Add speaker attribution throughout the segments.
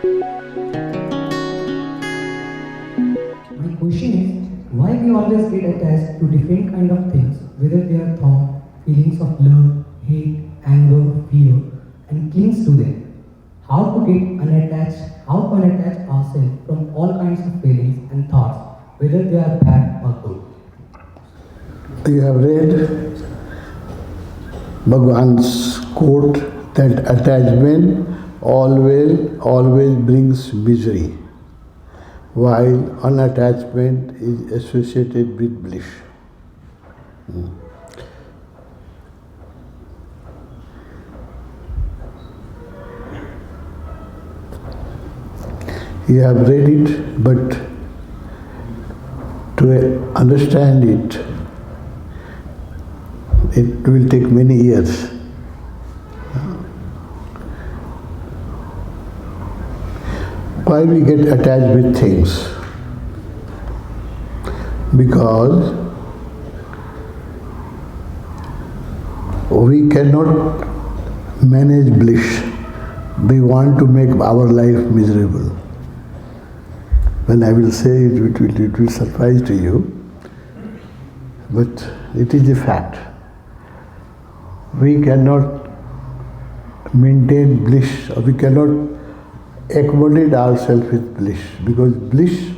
Speaker 1: My question is, why we always get attached to different kind of things, whether they are thought, feelings of love, hate, anger, fear, and clings to them. How to get unattached, how to unattach ourselves from all kinds of feelings and thoughts, whether they are bad or good.
Speaker 2: You have read Bhagwan's quote that attachment always brings misery, while unattachment is associated with bliss. You have read it, but to understand it, it will take many years. Why we get attached with things? Because we cannot manage bliss. We want to make our life miserable. When I will say it will surprise to you, but it is a fact. We cannot maintain bliss, or we cannot accommodate ourselves with bliss, because bliss,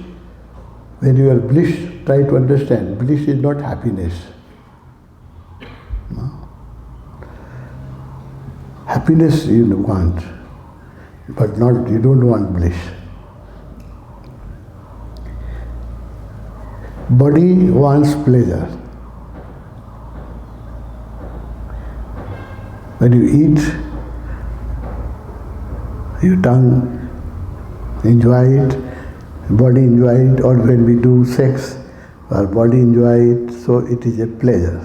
Speaker 2: when you are bliss, try to understand, bliss is not happiness. No? Happiness you want, but not, you don't want bliss. Body wants pleasure. When you eat, your tongue enjoy it, body enjoy it, or when we do sex, our body enjoy it, so it is a pleasure.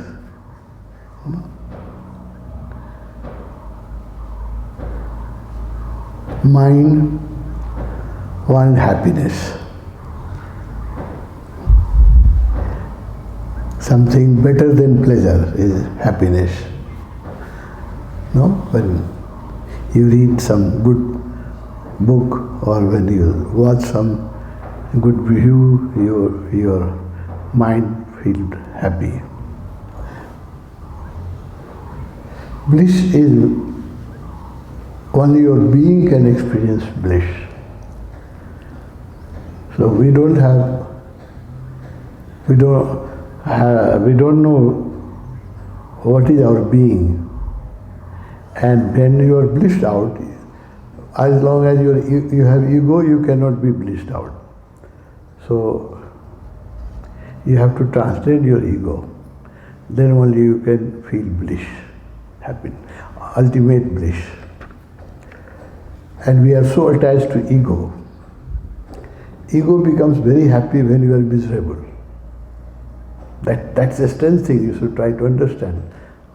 Speaker 2: Mind wants happiness. Something better than pleasure is happiness. No? When you read some good book or when you watch some good view, your mind feels happy. Bliss is only your being can experience bliss. So we don't know what is our being. And when you are blissed out, as long as you have ego, you cannot be blissed out. So you have to translate your ego. Then only you can feel bliss, happy, ultimate bliss. And we are so attached to ego. Ego becomes very happy when you are miserable. That's a strange thing you should try to understand.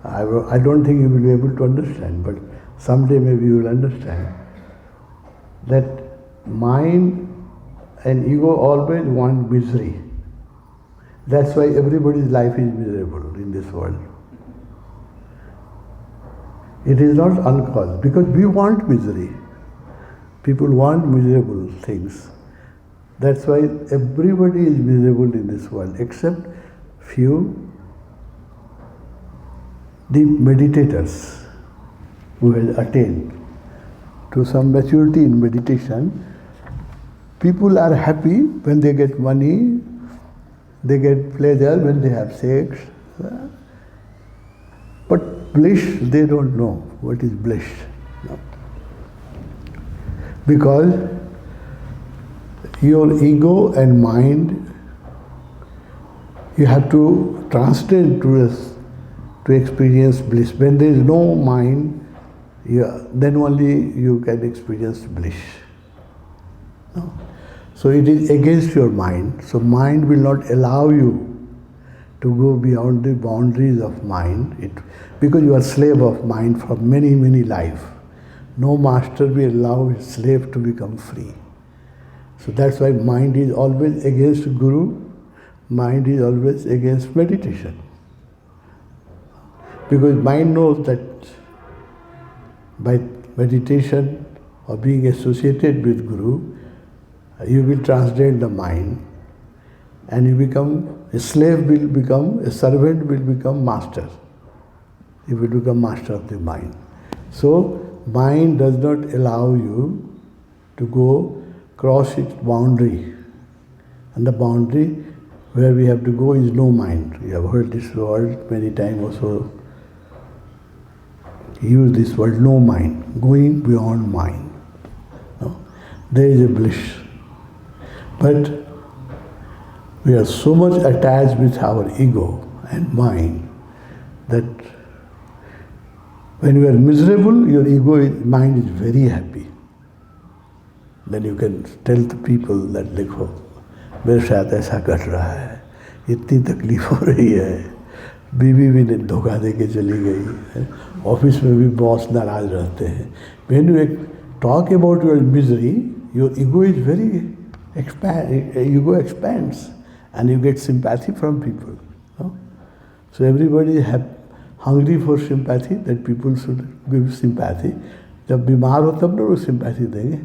Speaker 2: I don't think you will be able to understand, but someday maybe you will understand that mind and ego always want misery. That's why everybody's life is miserable in this world. It is not uncaused, because we want misery. People want miserable things. That's why everybody is miserable in this world, except few deep meditators who have attained to some maturity in meditation. People are happy when they get money, they get pleasure when they have sex. But bliss, they don't know what is bliss. No. Because your ego and mind, you have to translate to experience bliss. When there is no mind, then only you can experience bliss. No? So it is against your mind. So mind will not allow you to go beyond the boundaries of mind, because you are slave of mind for many, many lives. No master will allow his slave to become free. So that's why mind is always against Guru, mind is always against meditation. Because mind knows that by meditation or being associated with Guru, you will transcend the mind and you become, a slave will become, a servant will become master. You will become master of the mind. So, mind does not allow you to go cross its boundary. And the boundary where we have to go is no mind. You have heard this word many times also. Use this word, no mind, going beyond mind. No? There is a bliss. But we are so much attached with our ego and mind that when you are miserable, your mind is very happy. Then you can tell the people that देखो मेरे साथ ऐसा घट रहा है, इतनी तकलीफ हो रही है, बीवी भी ने धोखा दे के चली गई है, ऑफिस में भी बॉस नाराज रहते हैं. When you talk about your misery, your ego is very ego expands and you get sympathy from people. No? So everybody is hungry for sympathy, that people should give sympathy. जब बीमार हो तब लोग sympathy देंगे.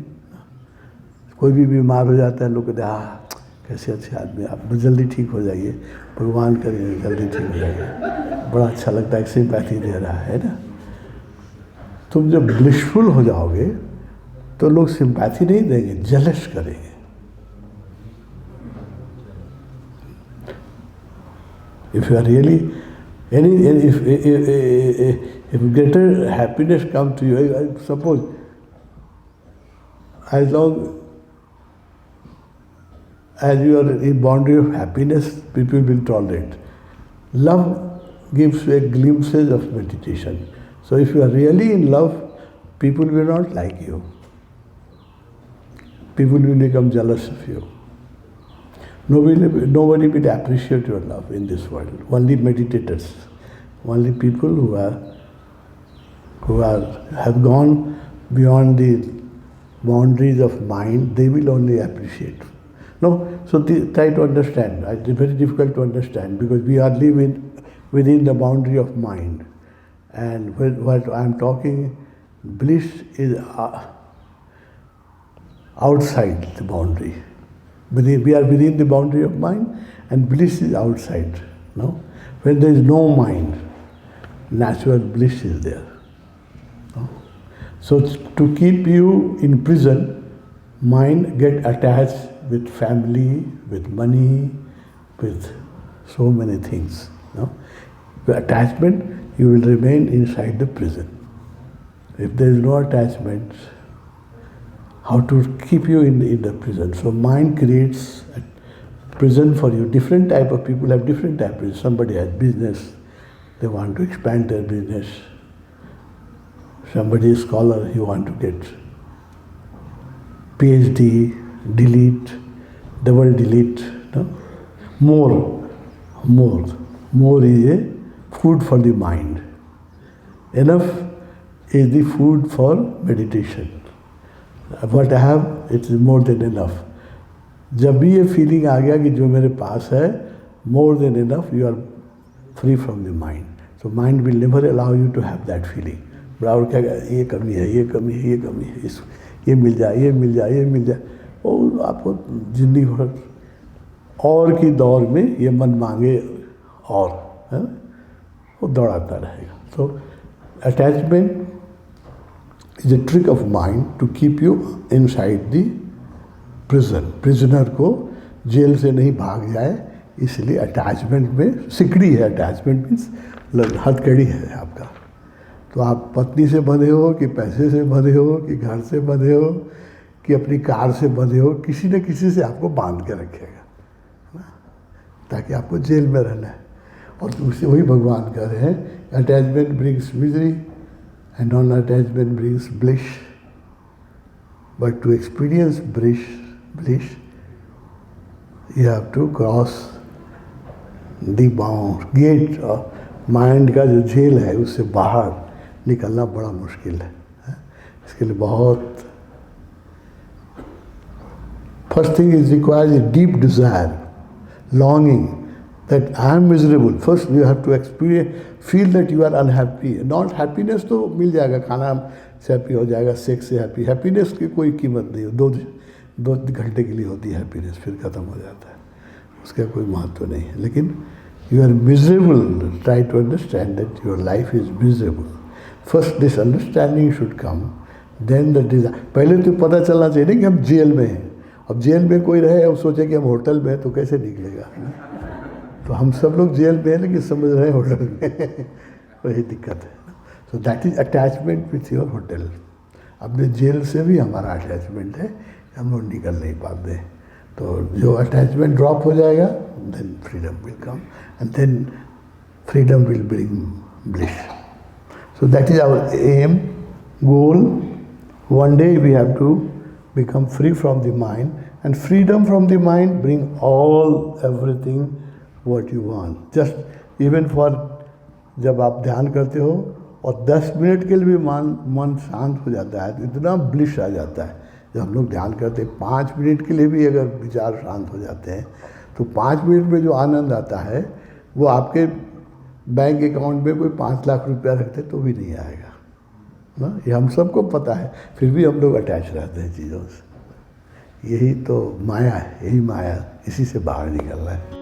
Speaker 2: कोई भी बीमार हो जाता है, लोग कहते हैं कैसे अच्छे आदमी, आप जल्दी ठीक हो जाइए, भगवान करें जल्दी ठीक हो जाइए. बड़ा अच्छा लगता है, सिंपैथी दे रहा है ना. तुम जब ब्लिशफुल हो जाओगे तो लोग सिंपैथी नहीं देंगे, जेलस करेंगे. If you are really if greater happiness comes to you, suppose as long as you are in boundary of happiness, people will tolerate. Love gives you a glimpses of meditation. So if you are really in love, people will not like you. People will become jealous of you. Nobody will appreciate your love in this world. Only meditators, only people who have gone beyond the boundaries of mind, they will only appreciate. No, so try to understand. It's very difficult to understand because we are living within the boundary of mind. And what I am talking, bliss is outside the boundary. We are within the boundary of mind and bliss is outside. No? When there is no mind, natural bliss is there. No? So to keep you in prison, mind get attached with family, with money, with so many things. No? With attachment, you will remain inside the prison. If there is no attachment, how to keep you in the prison? So mind creates a prison for you. Different type of people have different type of prison. Somebody has business, they want to expand their business. Somebody is scholar, he want to get PhD, delete, double delete. No? More is a food for the mind. Enough is the food for meditation. What I have, it is more than enough. जब भी ये feeling आ गया कि जो मेरे पास है, more than enough, you are free from the mind. So mind will never allow you to have that feeling. बराबर क्या ये कमी है, ये कमी है, ये कमी है, ये मिल जाए, ये मिल जाए, ये मिल जाए. और आपको जिंदगी भर और की दौर में ये मन मांगे और है ना, वो दौड़ाता रहेगा. So attachment is a trick of mind to keep you inside the prison. Prisoner को जेल से नहीं भाग जाए, इसलिए अटैचमेंट में सिकड़ी है. अटैचमेंट मीन्स हथकड़ी है आपका. तो आप पत्नी से बंधे हो कि पैसे से बंधे हो कि घर से बंधे हो कि अपनी कार से बंधे हो, किसी न किसी से आपको बांध के रखेगा ना, ताकि आपको जेल में रहना है. और उससे वही भगवान कह रहे हैं, attachment brings misery and non-attachment brings bliss. But to experience bliss, you have to cross the bound, gate of mind का जो जेल है उससे बाहर निकलना बड़ा मुश्किल है. इसके लिए बहुत first thing is requires a deep desire, longing that I am miserable. First you have to experience, feel that you are unhappy. Not happiness तो मिल जाएगा, खाना से हैप्पी हो जाएगा, सेक्स से हैप्पी। हैप्पीनेस की कोई कीमत नहीं है, दो घंटे के लिए होती है हैप्पीनेस, फिर ख़त्म हो जाता है, उसका कोई महत्व नहीं है। लेकिन you are miserable, try to understand that your life is miserable. First this understanding should come, then the desire. पहले तो पता चलना चाहिए ना कि हम जेल में हैं। अब जेल में कोई रहे और सोचे कि हम होटल में हैं तो कैसे निकलेगा। तो हम सब लोग जेल में हैं लेकिन समझ रहे हैं होटल में वही दिक्कत है। सो that is attachment with your hotel. अपने जेल से भी हमारा अटैचमेंट है, हम लोग निकल नहीं पाते। तो जो अटैचमेंट ड्रॉप हो जाएगा, then freedom will come, and then freedom will bring bliss. So that is our aim, goal. One day we have to become free from the mind, and freedom from the mind bring everything what you want. Just even for जब आप ध्यान करते हो और 10 minute के लिए भी मन शांत हो जाता है तो इतना ब्लिश आ जाता है। जब हम लोग ध्यान करते हैं 5 मिनट के लिए भी अगर विचार शांत हो जाते हैं तो 5 मिनट में जो आनंद आता है वो आपके बैंक अकाउंट में कोई 5 लाख रुपया रखते तो भी नहीं आएगा ना। ये हम सबको पता है, फिर भी हम लोग अटैच रहते हैं चीज़ों से। यही तो माया है, यही माया, इसी से बाहर निकलना है।